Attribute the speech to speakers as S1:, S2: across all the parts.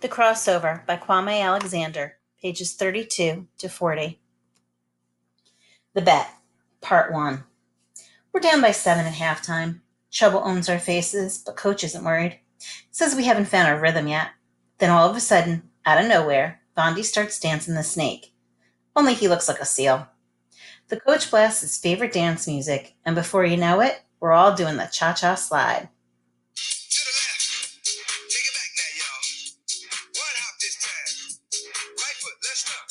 S1: The Crossover by Kwame Alexander, pages 32 to 40. The Bet, Part 1. We're down by 7 at halftime. Trouble owns our faces, but Coach isn't worried. Says we haven't found our rhythm yet. Then all of a sudden, out of nowhere, Bondi starts dancing the snake. Only he looks like a seal. The coach blasts his favorite dance music, and before you know it, we're all doing the cha-cha slide.
S2: To the left. Take it back now, y'all. One hop this time. Right foot, let's stop.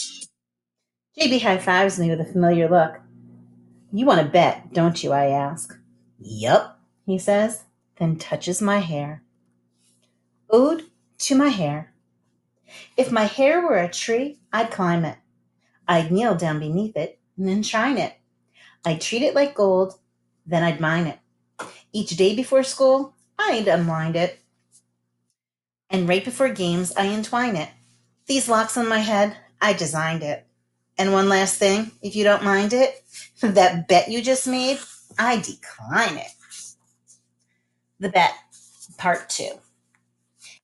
S1: JB high-fives me with a familiar look. You want to bet, don't you, I ask. Yup, he says, then touches my hair. Ode to my hair. If my hair were a tree, I'd climb it. I'd kneel down beneath it and enshrine it. I'd treat it like gold, then I'd mine it. Each day before school, I'd unwind it. And right before games, I entwine it. These locks on my head, I designed it. And one last thing, if you don't mind it, that bet you just made, I decline it. The Bet, Part 2.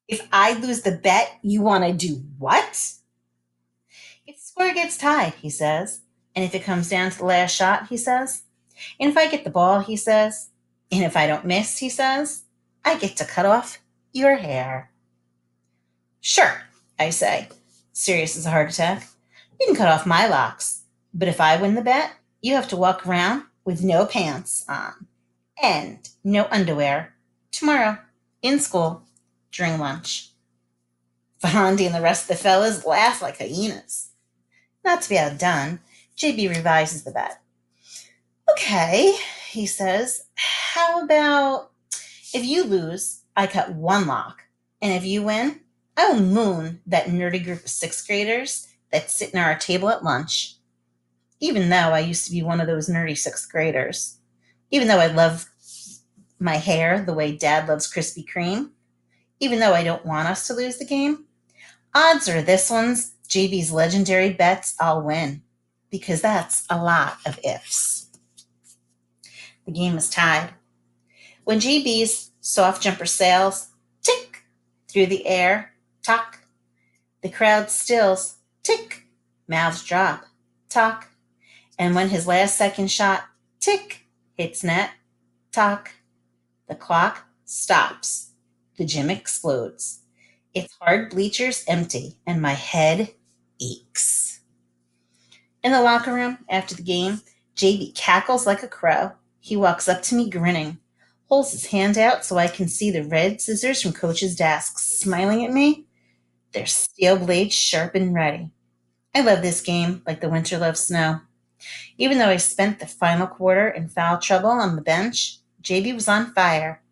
S1: If I lose the bet, you want to do what? If the score gets tied, he says. And if it comes down to the last shot, he says. And if I get the ball, he says. And if I don't miss, he says, I get to cut off your hair. Sure, I say, serious as a heart attack. You can cut off my locks. But if I win the bet, you have to walk around with no pants on and no underwear tomorrow in school during lunch. Bondi and the rest of the fellas laugh like hyenas. Not to be outdone, JB revises the bet. Okay, he says, how about if you lose, I cut one lock, and if you win, I will moon that nerdy group of sixth graders that sit near our table at lunch. Even though I used to be one of those nerdy sixth graders. Even though I love my hair the way Dad loves Krispy Kreme. Even though I don't want us to lose the game. Odds are this one's JB's legendary bets I'll win. Because that's a lot of ifs. The game is tied. When JB's soft jumper sails, tick, through the air, tock. The crowd stills, tick, mouths drop, talk. And when his last second shot, tick, hits net, talk, the clock stops. The gym explodes. Its hard bleachers empty, and my head aches. In the locker room, after the game, JB cackles like a crow. He walks up to me grinning, holds his hand out so I can see the red scissors from Coach's desk, smiling at me. Their steel blades sharp and ready. I love this game like the winter loves snow. Even though I spent the final quarter in foul trouble on the bench, JB was on fire,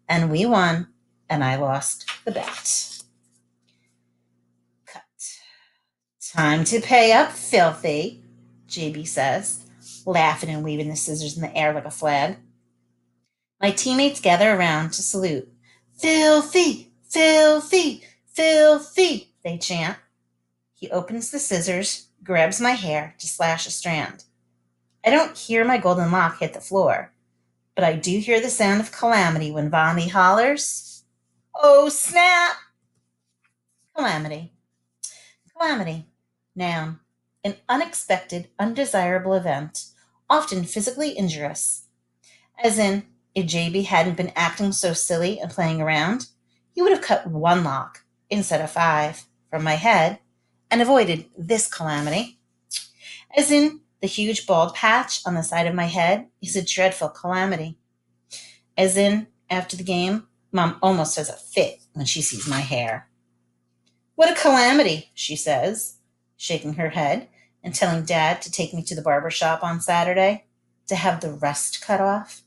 S1: and we won, and I lost the bet. Cut. Time to pay up, filthy, JB says, laughing and waving the scissors in the air like a flag. My teammates gather around to salute. Filthy, filthy, filthy, they chant. He opens the scissors, grabs my hair to slash a strand. I don't hear my golden lock hit the floor, but I do hear the sound of calamity when Bondi hollers, "Oh, snap!" Calamity. Calamity. Noun. An unexpected, undesirable event, often physically injurious. As in, if JB hadn't been acting so silly and playing around, he would have cut one lock instead of 5 from my head and avoided this calamity. As in, the huge bald patch on the side of my head is a dreadful calamity. As in, after the game, Mom almost has a fit when she sees my hair. What a calamity, she says, shaking her head and telling Dad to take me to the barber shop on Saturday to have the rest cut off.